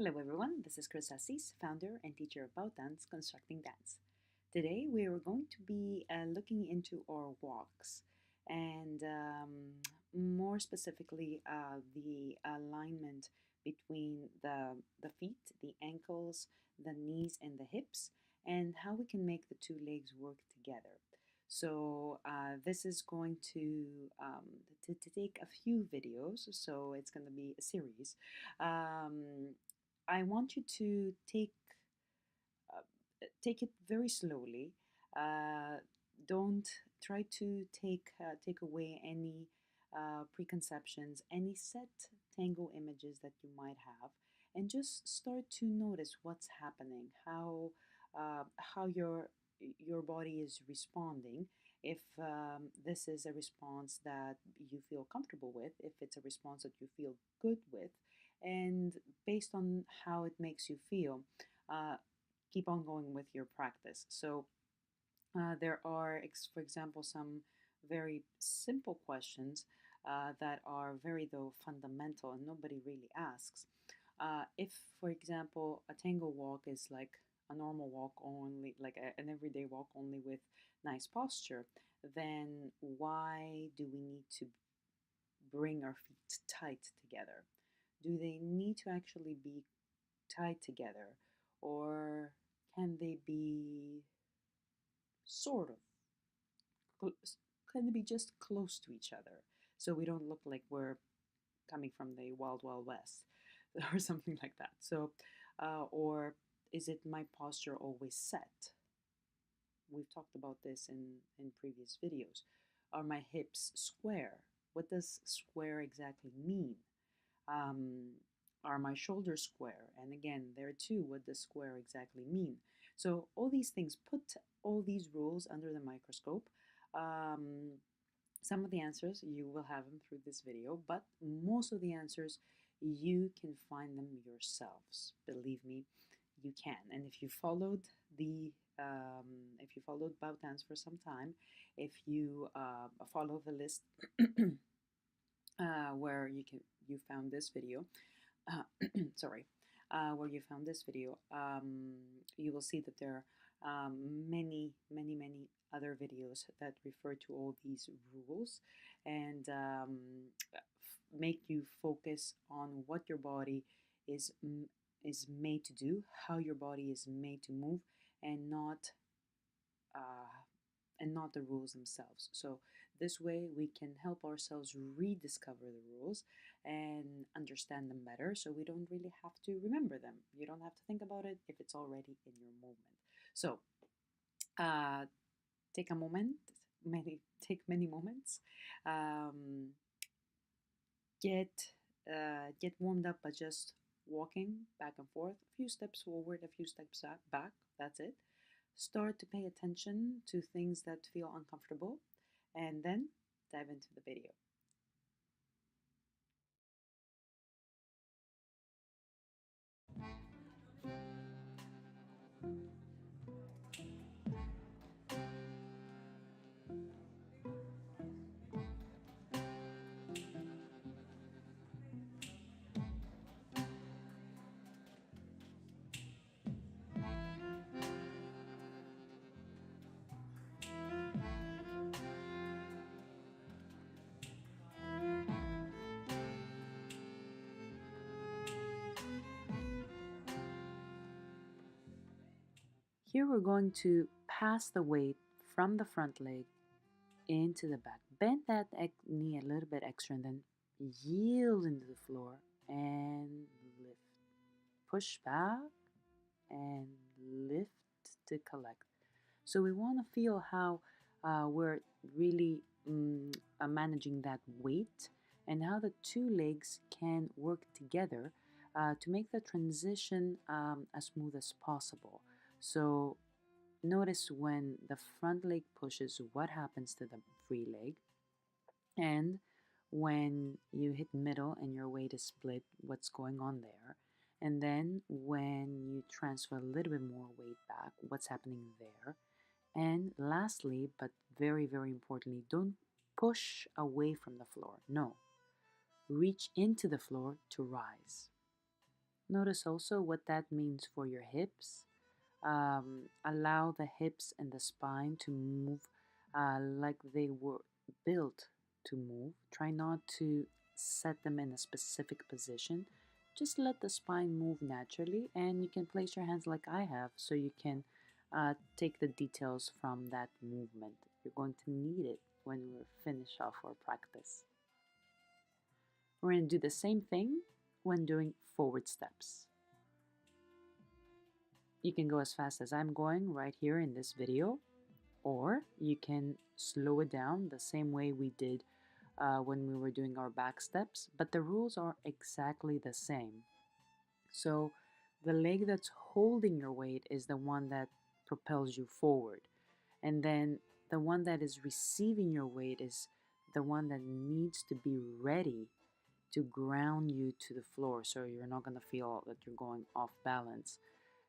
Hello everyone, this is Chris Assis, founder and teacher of Bow Dance Constructing Dance. Today we are going to be looking into our walks and more specifically the alignment between the feet, the ankles, the knees and the hips, and how we can make the two legs work together. So this is going to take a few videos, so it's going to be a series. Um, I want you to uh, take it very slowly. Uh, don't try to take away any preconceptions, any set tango images that you might have, and just start to notice what's happening, how your body is responding. If this is a response that you feel comfortable with, if it's a response that you feel good with, and based on how it makes you feel, uh, keep on going with your practice. So there are, for example, some very simple questions that are very, though, fundamental and nobody really asks. If, for example, a tango walk is like a normal walk only, like an everyday walk only with nice posture, then why do we need to bring our feet tight together? Do they need to actually be tied together, or can they be sort of can they be just close to each other so we don't look like we're coming from the wild wild west or something like that? So or is it my posture always set? We've talked about this in previous videos. Are my hips square? What does square exactly mean? um, are my shoulders square? And again, there too, what does square exactly mean? So all these things, put all these rules under the microscope. Um, some of the answers you will have them through this video, but most of the answers you can find them yourselves. Believe me, you can. And if you followed the if you followed Bow Dance for some time, if you follow the list where you found this video, sorry, where you found this video, you will see that there are many other videos that refer to all these rules and make you focus on what your body is is made to do, how your body is made to move, and not uh, the rules themselves. So this way we can help ourselves rediscover the rules and understand them better, so we don't really have to remember them. You don't have to think about it if it's already in your movement. So uh, take a moment, many moments. Um, get warmed up by just walking back and forth, a few steps forward, a few steps back. That's it. Start to pay attention to things that feel uncomfortable, and then dive into the video. Here we're going to pass the weight from the front leg into the back. Bend that knee a little bit extra and then yield into the floor and lift. Push back and lift to collect. So we want to feel how we're really managing that weight and how the two legs can work together to make the transition as smooth as possible. So notice when the front leg pushes, what happens to the free leg, and when you hit middle and your weight is split, what's going on there. And then when you transfer a little bit more weight back, what's happening there. And lastly, but very importantly, don't push away from the floor. No, reach into the floor to rise. Notice also what that means for your hips. Allow the hips and the spine to move like they were built to move. Try not to set them in a specific position. Just let the spine move naturally, and you can place your hands like I have so you can take the details from that movement. You're going to need it when we finish off our practice. We're going to do the same thing when doing forward steps. You can go as fast as I'm going right here in this video, or you can slow it down the same way we did when we were doing our back steps, but the rules are exactly the same. So the leg that's holding your weight is the one that propels you forward, and then the one that is receiving your weight is the one that needs to be ready to ground you to the floor, so you're not going to feel that you're going off balance.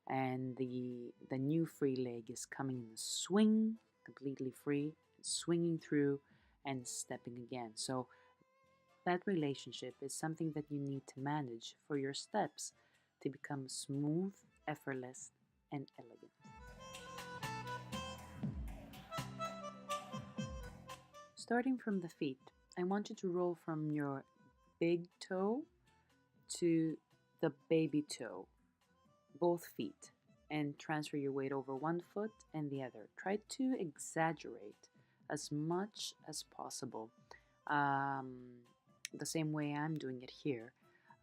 And the new free leg is coming in a swing, completely free, swinging through and stepping again. So that relationship is something that you need to manage for your steps to become smooth, effortless, and elegant. Starting from the feet, I want you to roll from your big toe to the baby toe, both feet, and transfer your weight over one foot and the other. Try to exaggerate as much as possible, the same way I'm doing it here.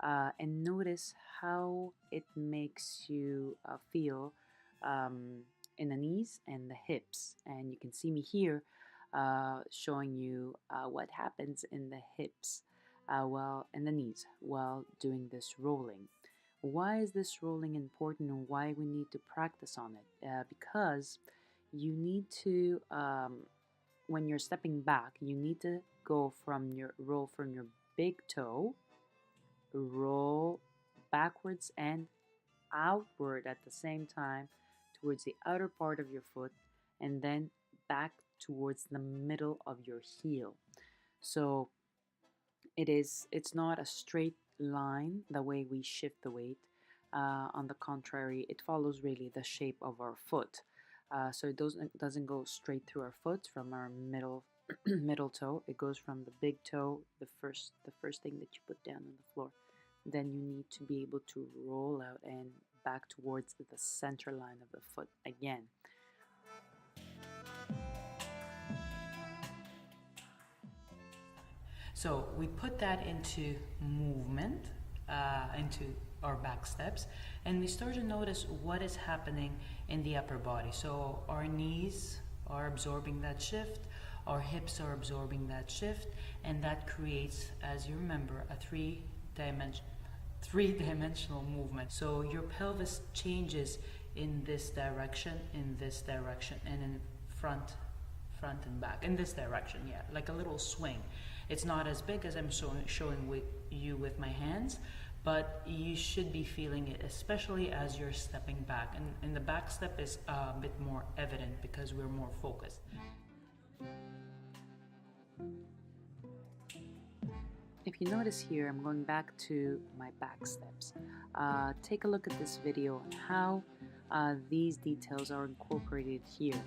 And notice how it makes you feel in the knees and the hips. And you can see me here showing you what happens in the hips in the knees while doing this rolling. Why is this rolling important and why we need to practice on it? Because you need to, when you're stepping back, you need to go from your roll from your big toe, roll backwards and outward at the same time towards the outer part of your foot, and then back towards the middle of your heel. So it's not a straight line the way we shift the weight. On the contrary, it follows really the shape of our foot. So it doesn't go straight through our foot from our middle middle toe. It goes from the big toe, the first thing that you put down on the floor. Then you need to be able to roll out and back towards the center line of the foot again. So we put that into movement, into our back steps, and we start to notice what is happening in the upper body. So our knees are absorbing that shift, our hips are absorbing that shift, and that creates, as you remember, a three-dimensional movement. So your pelvis changes in this direction, and in front and back, in this direction, yeah, like a little swing. It's not as big as I'm showing you with my hands, but you should be feeling it, especially as you're stepping back. And the back step is a bit more evident because we're more focused. If you notice here, I'm going back to my back steps. Take a look at this video on how these details are incorporated here.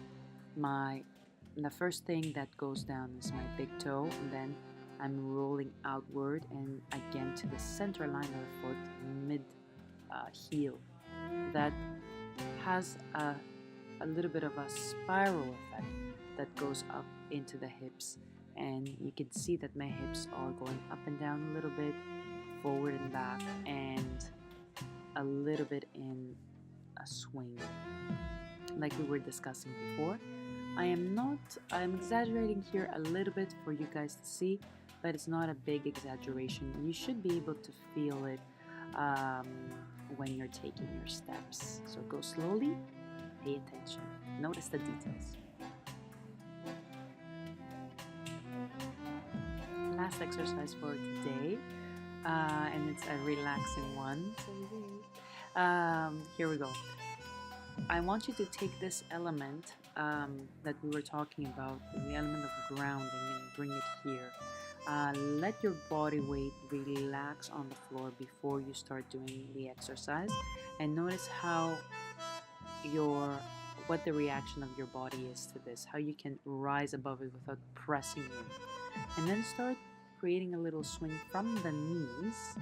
The first thing that goes down is my big toe, and then I'm rolling outward and again to the center line of the foot, mid heel. That has a little bit of a spiral effect that goes up into the hips, and you can see that my hips are going up and down a little bit, forward and back, and a little bit in a swing like we were discussing before. I'm exaggerating here a little bit for you guys to see, but it's not a big exaggeration. You should be able to feel it when you're taking your steps. So go slowly, pay attention, notice the details. Last exercise for today, and it's a relaxing one. Here we go. I want you to take this element that we were talking about, the element of grounding, and bring it here. Let your body weight relax on the floor before you start doing the exercise, and notice how what the reaction of your body is to this, how you can rise above it without pressing in. And then start creating a little swing from the knees.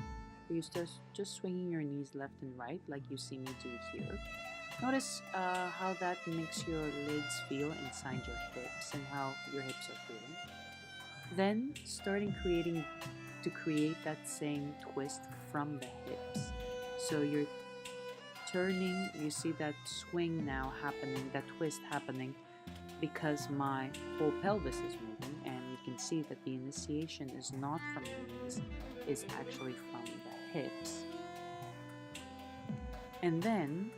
You start just swinging your knees left and right like you see me do here. Notice how that makes your legs feel inside your hips and how your hips are feeling. Then starting to create that same twist from the hips. So you're turning, you see that swing now happening, that twist happening, because my whole pelvis is moving, and you can see that the initiation is not from the knees, it's actually from the hips. And then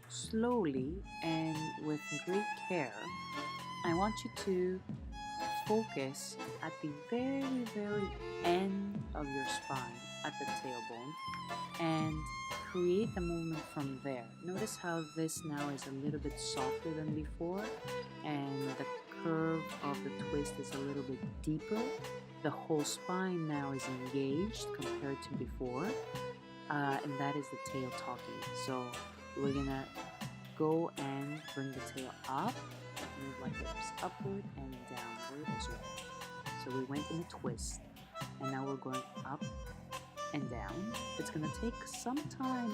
slowly and with great care, I want you to focus at the very, very end of your spine, at the tailbone, and create the movement from there. Notice how this now is a little bit softer than before, and the curve of the twist is a little bit deeper. The whole spine now is engaged compared to before, and that is the tail talking. So we're gonna go and bring the tail up, move my hips upward and downward as well. So we went in a twist, and now we're going up and down. It's gonna take some time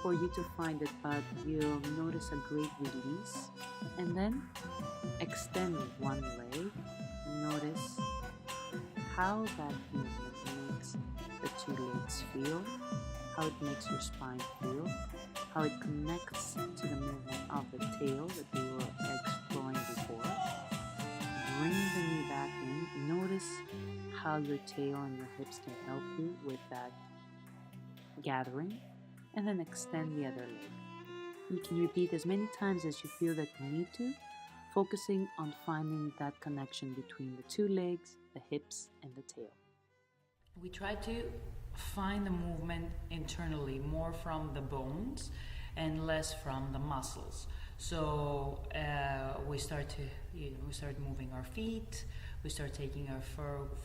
for you to find it, but you'll notice a great release. And then extend one leg. Notice how that movement makes the two legs feel, how it makes your spine feel, how it connects to the movement of the tail that we were exploring before. Bring the knee back in. Notice how your tail and your hips can help you with that gathering, and then extend the other leg. You can repeat as many times as you feel that you need to, focusing on finding that connection between the two legs, the hips, and the tail. We try to find the movement internally, more from the bones and less from the muscles. So we start moving our feet, we start taking our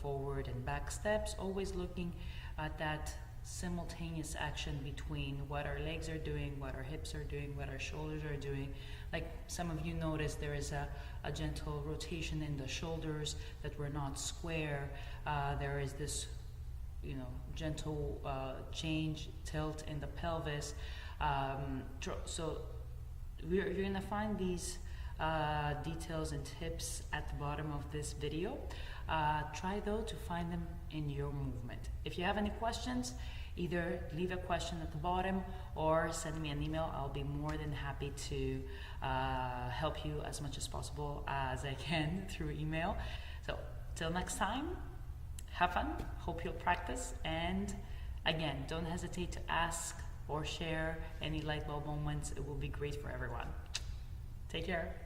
forward and back steps, always looking at that simultaneous action between what our legs are doing, what our hips are doing, what our shoulders are doing. Like some of you notice, there is a gentle rotation in the shoulders, that we're not square. There is this gentle tilt in the pelvis. So you're gonna find these details and tips at the bottom of this video. Try though to find them in your movement. If you have any questions, either leave a question at the bottom or send me an email. I'll be more than happy to help you as much as possible as I can through email. So till next time, have fun, hope you'll practice, and again, don't hesitate to ask or share any light bulb moments. It will be great for everyone. Take care.